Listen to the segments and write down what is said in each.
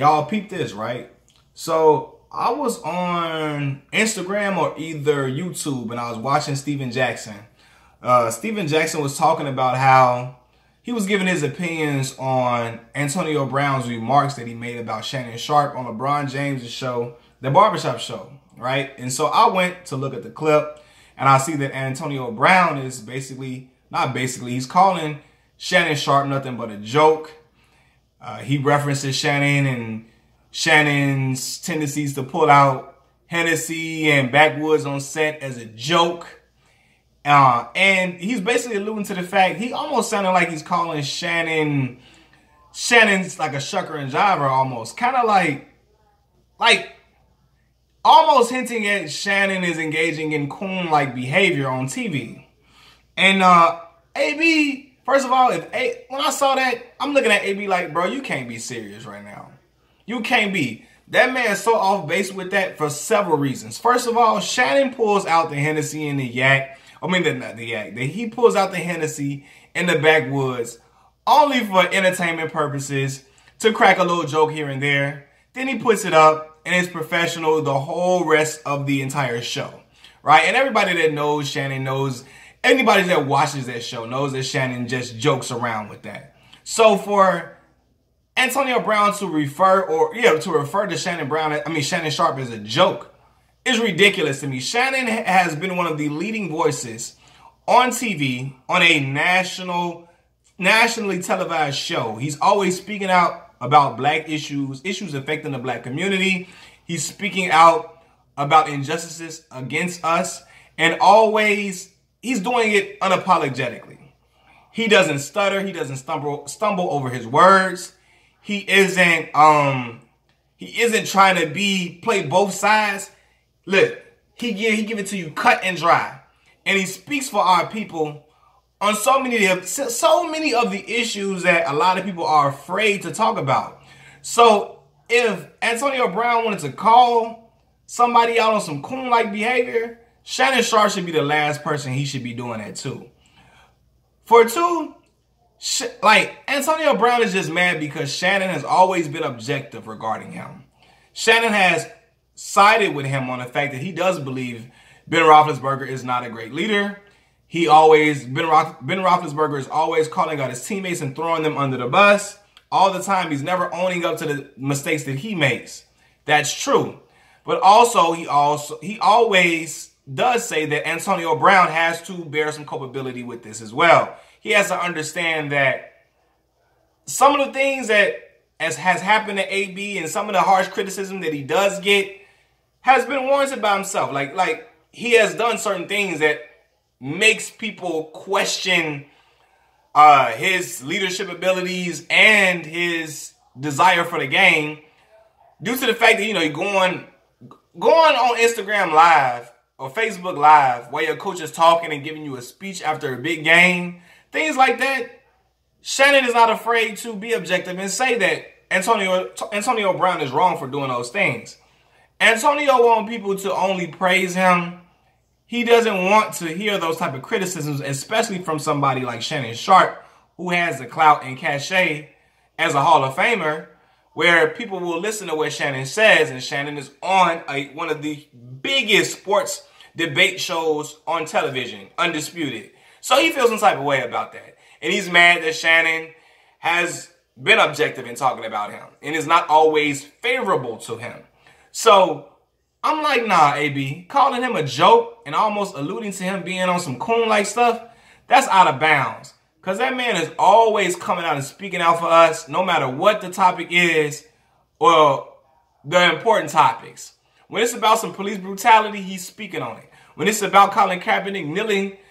Y'all peep this, right? So I was on Instagram or either YouTube and I was watching Steven Jackson. Steven Jackson was talking about how he was giving his opinions on Antonio Brown's remarks that he made about Shannon Sharpe on LeBron James' show, The Barbershop Show, right? And so I went to look at the clip and I see that Antonio Brown is he's calling Shannon Sharpe nothing but a joke. He references Shannon and Shannon's tendencies to pull out Hennessy and backwoods on set as a joke. And he's basically alluding to the fact, he almost sounded like he's calling Shannon's like a shucker and jiver almost. Kind of like almost hinting at Shannon is engaging in coon-like behavior on TV. And AB, first of all, when I saw that, I'm looking at AB like, bro, you can't be serious right now. You can't be. That man's so off base with that for several reasons. First of all, Shannon pulls out the Hennessy and the yak. I mean, not the yak. He pulls out the Hennessy in the backwoods only for entertainment purposes, to crack a little joke here and there. Then he puts it up and it's professional the whole rest of the entire show, right? And everybody that knows Shannon knows, anybody that watches that show knows that Shannon just jokes around with that. So for Antonio Brown to refer to Shannon Sharpe as a joke is ridiculous to me. Shannon has been one of the leading voices on TV on a nationally televised show. He's always speaking out about black issues affecting the black community. He's speaking out about injustices against us, and always he's doing it unapologetically. He doesn't stutter. He doesn't stumble over his words. He isn't trying to play both sides. Look, he give it to you cut and dry, and he speaks for our people on so many of the issues that a lot of people are afraid to talk about. So if Antonio Brown wanted to call somebody out on some coon-like behavior, Shannon Sharpe should be the last person he should be doing that to. For two, Antonio Brown is just mad because Shannon has always been objective regarding him. Shannon has sided with him on the fact that he does believe Ben Roethlisberger is not a great leader. Ben Roethlisberger is always calling out his teammates and throwing them under the bus all the time. He's never owning up to the mistakes that he makes. That's true. But also, he always does say that Antonio Brown has to bear some culpability with this as well. He has to understand that some of the things that has happened to AB and some of the harsh criticism that he does get has been warranted by himself. Like he has done certain things that makes people question his leadership abilities and his desire for the game, due to the fact that, you're going on Instagram Live or Facebook Live while your coach is talking and giving you a speech after a big game, things like that. Shannon is not afraid to be objective and say that Antonio Brown is wrong for doing those things. Antonio wants people to only praise him. He doesn't want to hear those type of criticisms, especially from somebody like Shannon Sharpe, who has the clout and cachet as a Hall of Famer, where people will listen to what Shannon says, and Shannon is on one of the biggest sports debate shows on television, undisputed. So he feels some type of way about that. And he's mad that Shannon has been objective in talking about him and is not always favorable to him. So I'm like, nah, AB, calling him a joke and almost alluding to him being on some coon-like stuff, that's out of bounds. Because that man is always coming out and speaking out for us, no matter what the topic is or the important topics. When it's about some police brutality, he's speaking on it. When it's about Colin Kaepernick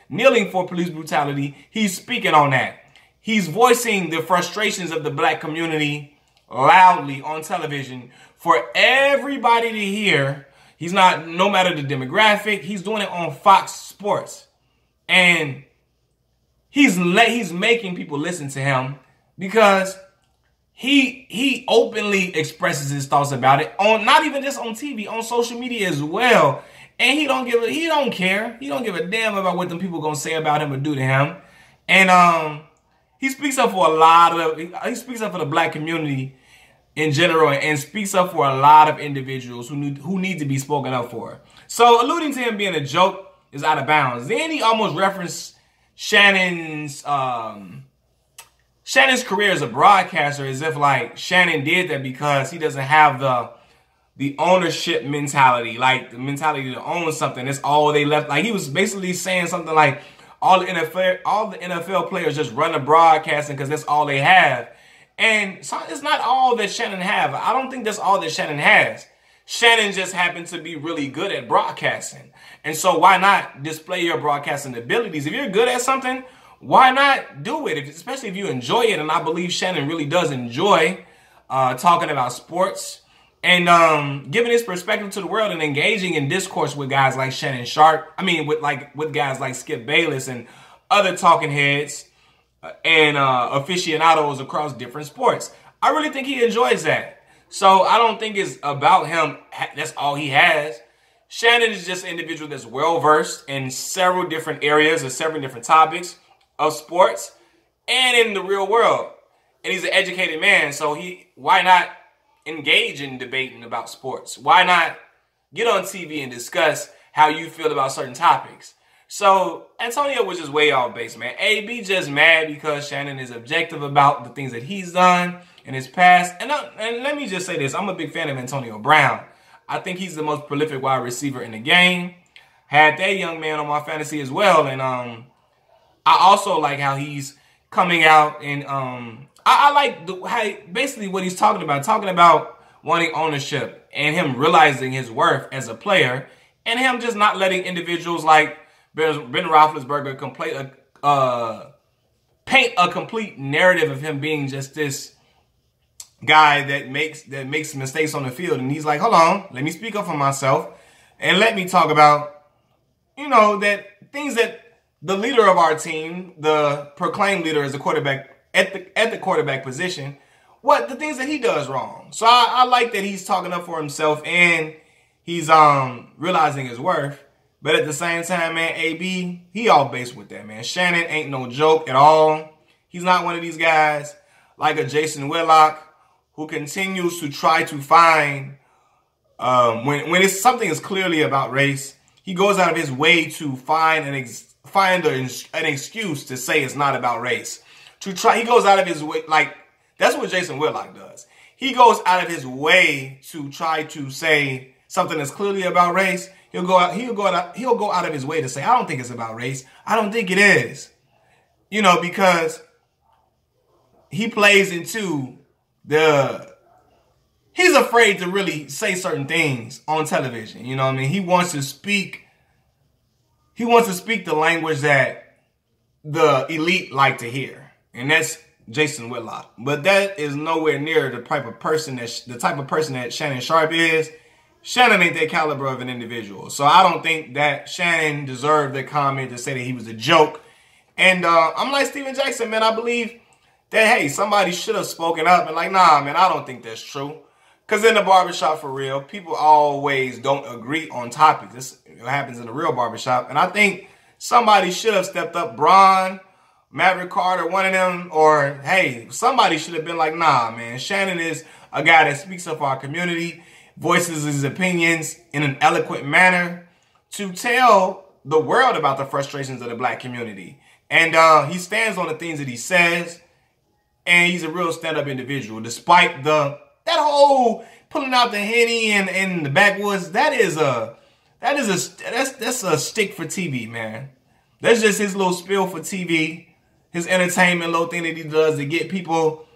kneeling for police brutality, he's speaking on that. He's voicing the frustrations of the black community loudly on television for everybody to hear. He's not, no matter the demographic, he's doing it on Fox Sports. And he's making people listen to him because he openly expresses his thoughts about it on, not even just on TV, on social media as well. And he don't care. He don't give a damn about what them people gonna say about him or do to him. And he speaks up for he speaks up for the black community in general and speaks up for a lot of individuals who need to be spoken up for. So alluding to him being a joke is out of bounds. Then he almost referenced Shannon's career as a broadcaster as if like Shannon did that because he doesn't have the ownership mentality, like the mentality to own something. That's all they left. Like he was basically saying something like all the NFL players just run the broadcasting because that's all they have. And so it's not all that Shannon have. I don't think that's all that Shannon has. Shannon just happens to be really good at broadcasting. And so why not display your broadcasting abilities? If you're good at something, why not do it? Especially if you enjoy it. And I believe Shannon really does enjoy talking about sports and giving his perspective to the world and engaging in discourse with guys like Shannon Sharpe. I mean, with guys like Skip Bayless and other talking heads and aficionados across different sports. I really think he enjoys that. So I don't think it's about him. That's all he has. Shannon is just an individual that's well-versed in several different areas or several different topics of sports and in the real world. And he's an educated man, so why not engage in debating about sports? Why not get on TV and discuss how you feel about certain topics? So Antonio was just way off base, man. AB just mad because Shannon is objective about the things that he's done in his past. And let me just say this. I'm a big fan of Antonio Brown. I think he's the most prolific wide receiver in the game. Had that young man on my fantasy as well. And I also like how he's coming out and I like how basically what he's talking about wanting ownership and him realizing his worth as a player and him just not letting individuals like Ben Roethlisberger paint a complete narrative of him being just this guy that makes mistakes on the field. And he's like, hold on, let me speak up for myself and let me talk about, that things that the leader of our team, the proclaimed leader as a quarterback at the quarterback position, the things that he does wrong. So I like that he's talking up for himself and he's realizing his worth. But at the same time, man, AB, he off base with that, man. Shannon ain't no joke at all. He's not one of these guys like a Jason Whitlock who continues to try to find, when something is clearly about race, he goes out of his way to find an excuse to say it's not about race. He goes out of his way, like, that's what Jason Whitlock does. He goes out of his way to try to say something that's clearly about race. He'll go out of his way to say, I don't think it's about race. I don't think it is. Because he plays into he's afraid to really say certain things on television. You know what I mean? He wants to speak the language that the elite like to hear. And that's Jason Whitlock. But that is nowhere near the type of person that Shannon Sharpe is. Shannon ain't that caliber of an individual. So I don't think that Shannon deserved the comment to say that he was a joke. And I'm like Steven Jackson, man. I believe that, hey, somebody should have spoken up and like, nah, man, I don't think that's true. Because in the barbershop, for real, people always don't agree on topics. This happens in the real barbershop. And I think somebody should have stepped up. Braun, Maverick Carter, one of them. Or, hey, somebody should have been like, nah, man, Shannon is a guy that speaks up for our community, voices his opinions in an eloquent manner to tell the world about the frustrations of the black community. And he stands on the things that he says, and he's a real stand-up individual. Despite that whole pulling out the Henny and the backwoods, that's a stick for TV, man. That's just his little spiel for TV, his entertainment little thing that he does to get people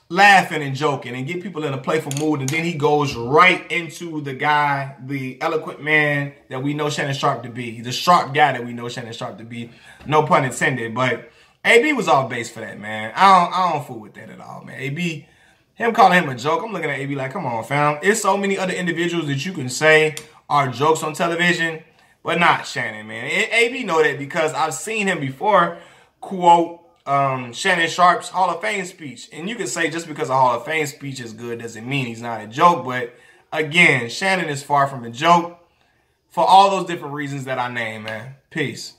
laughing and joking and get people in a playful mood. And then he goes right into the eloquent man that we know Shannon Sharpe to be. The sharp guy that we know Shannon Sharpe to be. No pun intended. But AB was off base for that, man. I don't fool with that at all, man. AB, him calling him a joke, I'm looking at AB like, come on, fam. There's so many other individuals that you can say are jokes on television, but not Shannon, man. AB know that because I've seen him before quote Shannon Sharpe's Hall of Fame speech. And you can say just because a Hall of Fame speech is good doesn't mean he's not a joke. But again, Shannon is far from a joke for all those different reasons that I named, man. Peace.